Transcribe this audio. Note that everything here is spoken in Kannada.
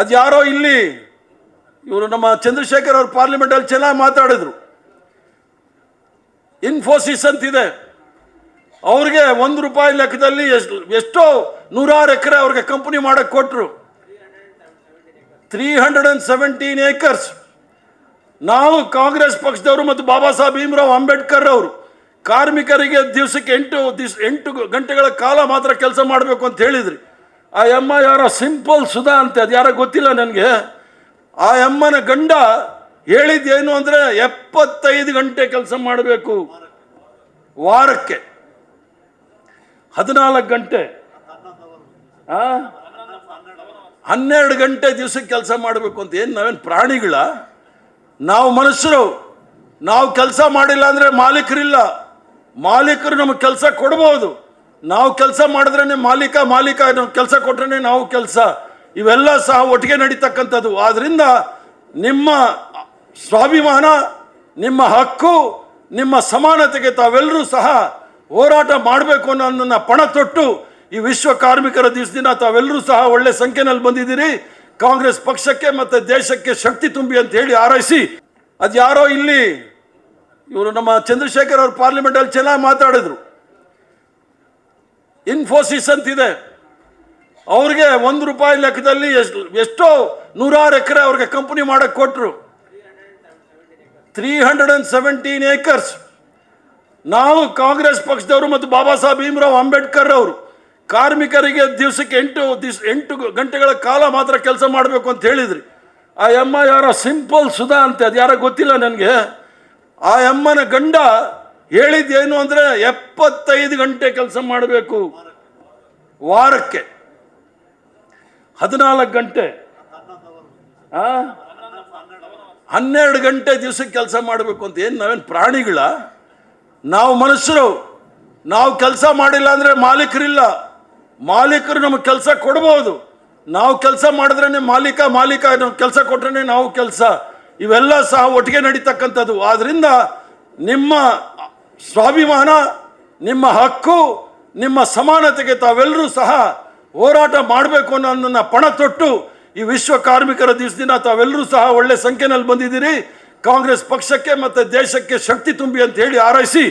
ಅದು ಯಾರೋ ಇಲ್ಲಿ ಇವರು ನಮ್ಮ ಚಂದ್ರಶೇಖರ್ ಅವರು ಪಾರ್ಲಿಮೆಂಟಲ್ಲಿ ಚೆನ್ನಾಗಿ ಮಾತಾಡಿದ್ರು. ಇನ್ಫೋಸಿಸ್ ಅಂತಿದೆ, ಅವ್ರಿಗೆ ₹1 ಲೆಕ್ಕದಲ್ಲಿ ಎಷ್ಟೋ 100 ಎಕರೆ ಅವ್ರಿಗೆ ಕಂಪನಿ ಮಾಡಕ್ಕೆ ಕೊಟ್ಟರು. 317 ಏಕರ್ಸ್. ನಾವು ಕಾಂಗ್ರೆಸ್ ಪಕ್ಷದವರು ಮತ್ತು ಬಾಬಾ ಸಾಹೇಬ್ ಭೀಮರಾವ್ ಅಂಬೇಡ್ಕರ್ ಅವರು ಕಾರ್ಮಿಕರಿಗೆ ದಿವಸಕ್ಕೆ 8 ಗಂಟೆಗಳ ಕಾಲ ಮಾತ್ರ ಕೆಲಸ ಮಾಡಬೇಕು ಅಂತ ಹೇಳಿದ್ರಿ. ಆ ಅಮ್ಮ ಯಾರೋ ಸಿಂಪಲ್ ಸುಧಾ ಅಂತೆ, ಅದು ಯಾರೋ ಗೊತ್ತಿಲ್ಲ ನನಗೆ. ಆ ಅಮ್ಮನ ಗಂಡ ಹೇಳಿದ್ದೇನು ಅಂದರೆ 75 ಗಂಟೆ ಕೆಲಸ ಮಾಡಬೇಕು ವಾರಕ್ಕೆ, 14 ಗಂಟೆ 12 ಗಂಟೆ ದಿವಸಕ್ಕೆ ಕೆಲಸ ಮಾಡಬೇಕು ಅಂತ. ಏನು ನಾವೇನು ಪ್ರಾಣಿಗಳ? ನಾವು ಮನುಷ್ಯರು. ನಾವು ಕೆಲಸ ಮಾಡಿಲ್ಲ ಅಂದರೆ ಮಾಲೀಕರಿಲ್ಲ. ಮಾಲೀಕರು ನಮಗೆ ಕೆಲಸ ಕೊಡ್ಬೋದು. ನಾವು ಕೆಲಸ ಮಾಡಿದ್ರೇ ಮಾಲೀಕ ಕೆಲಸ ಕೊಟ್ರೇ ನಾವು ಕೆಲಸ. ಇವೆಲ್ಲ ಸಹ ಒಟ್ಟಿಗೆ ನಡೀತಕ್ಕಂಥದ್ದು. ಆದ್ದರಿಂದ ನಿಮ್ಮ ಸ್ವಾಭಿಮಾನ, ನಿಮ್ಮ ಹಕ್ಕು, ನಿಮ್ಮ ಸಮಾನತೆಗೆ ತಾವೆಲ್ಲರೂ ಸಹ ಹೋರಾಟ ಮಾಡಬೇಕು ಅನ್ನೋದನ್ನು ಪಣ ತೊಟ್ಟು ಈ ವಿಶ್ವ ಕಾರ್ಮಿಕರ ದಿವಸದಿಂದ ತಾವೆಲ್ಲರೂ ಸಹ ಒಳ್ಳೆ ಸಂಖ್ಯೆಯಲ್ಲಿ ಬಂದಿದ್ದೀರಿ. ಕಾಂಗ್ರೆಸ್ ಪಕ್ಷಕ್ಕೆ ಮತ್ತು ದೇಶಕ್ಕೆ ಶಕ್ತಿ ತುಂಬಿ ಅಂತ ಹೇಳಿ ಹಾರೈಸಿ, ಅದು ಯಾರೋ ಇಲ್ಲಿ ಇವರು ನಮ್ಮ ಚಂದ್ರಶೇಖರ್ ಅವರು ಪಾರ್ಲಿಮೆಂಟಲ್ಲಿ ಚೆನ್ನಾಗಿ ಮಾತಾಡಿದ್ರು. ಇನ್ಫೋಸಿಸ್ ಅಂತಿದೆ, ಅವ್ರಿಗೆ ₹1 ಲೆಕ್ಕದಲ್ಲಿ ಎಷ್ಟೋ 100 ಎಕರೆ ಅವ್ರಿಗೆ ಕಂಪನಿ ಮಾಡಕ್ಕೆ ಕೊಟ್ಟರು. 317 ಏಕರ್ಸ್. ನಾವು ಕಾಂಗ್ರೆಸ್ ಪಕ್ಷದವರು ಮತ್ತು ಬಾಬಾ ಸಾಹೇಬ್ ಭೀಮರಾವ್ ಅಂಬೇಡ್ಕರ್ ಅವರು ಕಾರ್ಮಿಕರಿಗೆ ದಿವಸಕ್ಕೆ 8 ಗಂಟೆಗಳ ಕಾಲ ಮಾತ್ರ ಕೆಲಸ ಮಾಡಬೇಕು ಅಂತ ಹೇಳಿದ್ರಿ. ಆ ಅಮ್ಮ ಯಾರೋ ಸಿಂಪಲ್ ಸುಧಾ ಅಂತೆ, ಅದು ಯಾರೋ ಗೊತ್ತಿಲ್ಲ ನನಗೆ. ಆ ಅಮ್ಮನ ಗಂಡ ಹೇಳಿದ್ದೇನು ಅಂದರೆ 75 ಗಂಟೆ ಕೆಲಸ ಮಾಡಬೇಕು ವಾರಕ್ಕೆ, 14 ಗಂಟೆ 12 ಗಂಟೆ ದಿವಸಕ್ಕೆ ಕೆಲಸ ಮಾಡಬೇಕು ಅಂತ. ಏನು ನಾವೇನು ಪ್ರಾಣಿಗಳ? ನಾವು ಮನುಷ್ಯರು. ನಾವು ಕೆಲಸ ಮಾಡಿಲ್ಲ ಅಂದರೆ ಮಾಲೀಕರಿಲ್ಲ. ಮಾಲೀಕರು ನಮಗೆ ಕೆಲಸ ಕೊಡ್ಬೋದು. ನಾವು ಕೆಲಸ ಮಾಡಿದ್ರೇ ಮಾಲೀಕ ಕೆಲಸ ಕೊಟ್ರೇ ನಾವು ಕೆಲಸ. ಇವೆಲ್ಲ ಸಹ ಒಟ್ಟಿಗೆ ನಡೀತಕ್ಕಂಥದ್ದು. ಆದ್ದರಿಂದ ನಿಮ್ಮ ಸ್ವಾಭಿಮಾನ, ನಿಮ್ಮ ಹಕ್ಕು, ನಿಮ್ಮ ಸಮಾನತೆಗೆ ತಾವೆಲ್ಲರೂ ಸಹ ಹೋರಾಟ ಮಾಡಬೇಕು ಅನ್ನೋದನ್ನು ಪಣ ತೊಟ್ಟು ಈ ವಿಶ್ವ ಕಾರ್ಮಿಕರ ದಿವಸದಿಂದ ತಾವೆಲ್ಲರೂ ಸಹ ಒಳ್ಳೆ ಸಂಖ್ಯೆಯಲ್ಲಿ ಬಂದಿದ್ದೀರಿ. ಕಾಂಗ್ರೆಸ್ ಪಕ್ಷಕ್ಕೆ ಮತ್ತು ದೇಶಕ್ಕೆ ಶಕ್ತಿ ತುಂಬಿ ಅಂತ ಹೇಳಿ ಹಾರೈಸಿ